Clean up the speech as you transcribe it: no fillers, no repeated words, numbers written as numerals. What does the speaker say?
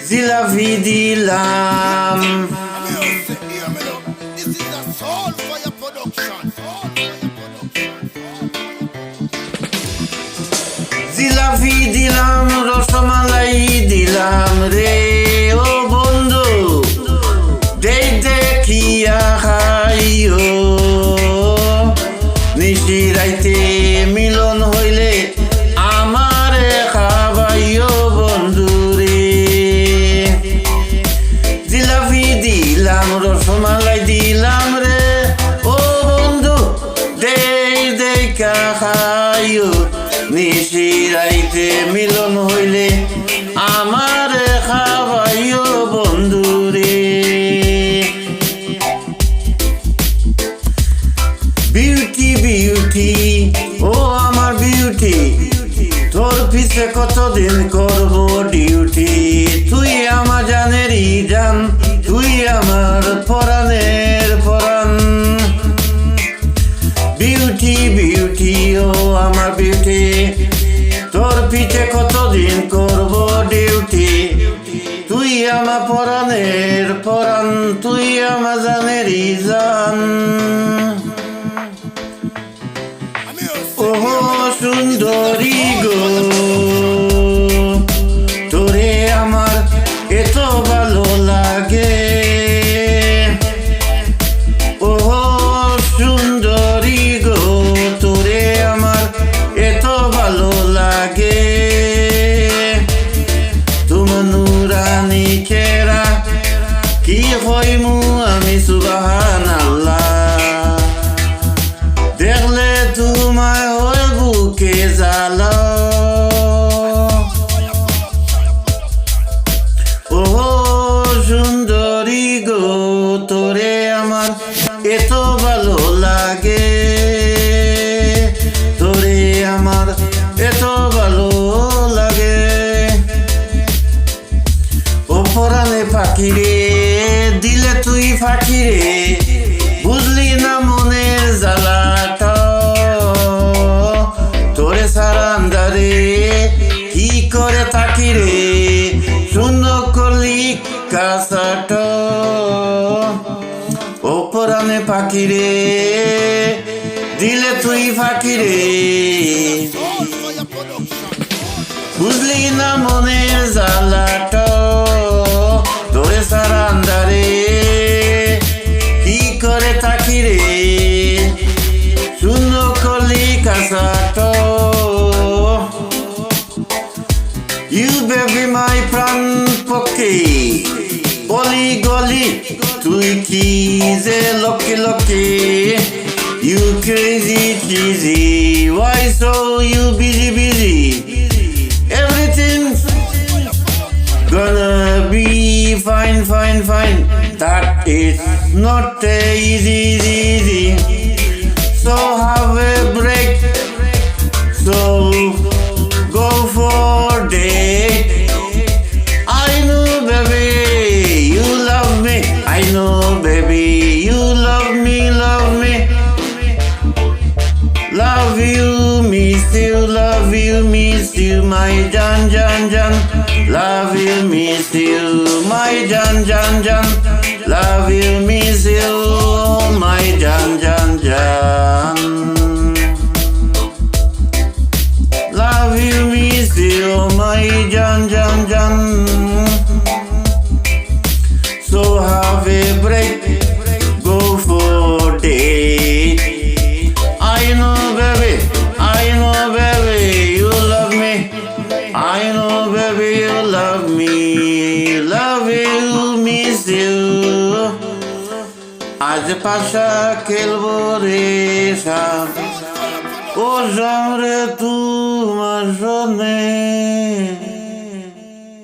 জিলাপি দিলাম। জিলাপি দিলাম, রসমালাই দিলাম রে ও বন্ধু, দেখিয়া খাইও। নিশি রাইতে মিলন হইলে আমারে খাবাইও বন্ধু রে। জিলাপি দিলাম, রসমালাই দিলাম রে ও বন্ধু, দেখা খাইও। নিশি রাইতে মিলন হইলে আমারে খাবাইও বন্ধু রে। বিউটি বিউটি ও আমার বিউটি, তোর পিছে কতদিন করব ডিউটি। তুই আমার জানেরই জান, তুই আমার পরাণের পরাণ। বিউটি বিউটি ও আমার বিউটি, তোর পিছে কতদিন করব ডিউটি। তুই আমার পরাণের পরাণ, তুই আমার জানেরই জান। ওহো সুন্দরী গো, তোরে আমার এত ভালো লাগে। ওহো সুন্দরী গো, তোরে আমার এত ভালো লাগে। তোমার নুরানি চেহারা কি হইমু আমি সুবহানাল্লাহ। দেখলে তোমায় হয় বুকে জ্বালা। ও সুন্দরী গো, তোরে আমার এত ভালো লাগে। তোরে আমার এত ভালো লাগে। ও পরাণে পাখি রে, দিলে তুই ফাঁকি রে, বুঝলি না মনের জ্বালাটা। তোরে সারান্দারে কি করে থাকি রে, সুন্দর করলি কাসাটা। ও পরাণে পাখি রে, দিলে তুই ফাঁকি রে, বুঝলি না মনের জ্বালাটা। তোরে সারান্দারে কি করে থাকি রে, শূন্য করলি কাসাটো। ইউ বেবি মাই প্রাণ পক্ষে, গলি গলি তুই কি যে লকি লকি। You crazy cheesy, why so you busy busy? Everything's gonna be fine fine fine. That is not easy easy. So have a break, so go for date. I know baby you love me, I know baby you love me, love me. Love you, miss you, my Jan Jan Jan. Love you, miss you, my Jan Jan Jan. Love you, miss you, my Jan Jan Jan. Love you, miss you, my Jan Jan Jan. So have a break, go for date. I know baby you love me, I know baby you love me, love you, miss you. আজ পাশা খেলবো রে শাম, ও শাম রে তোমার সনে।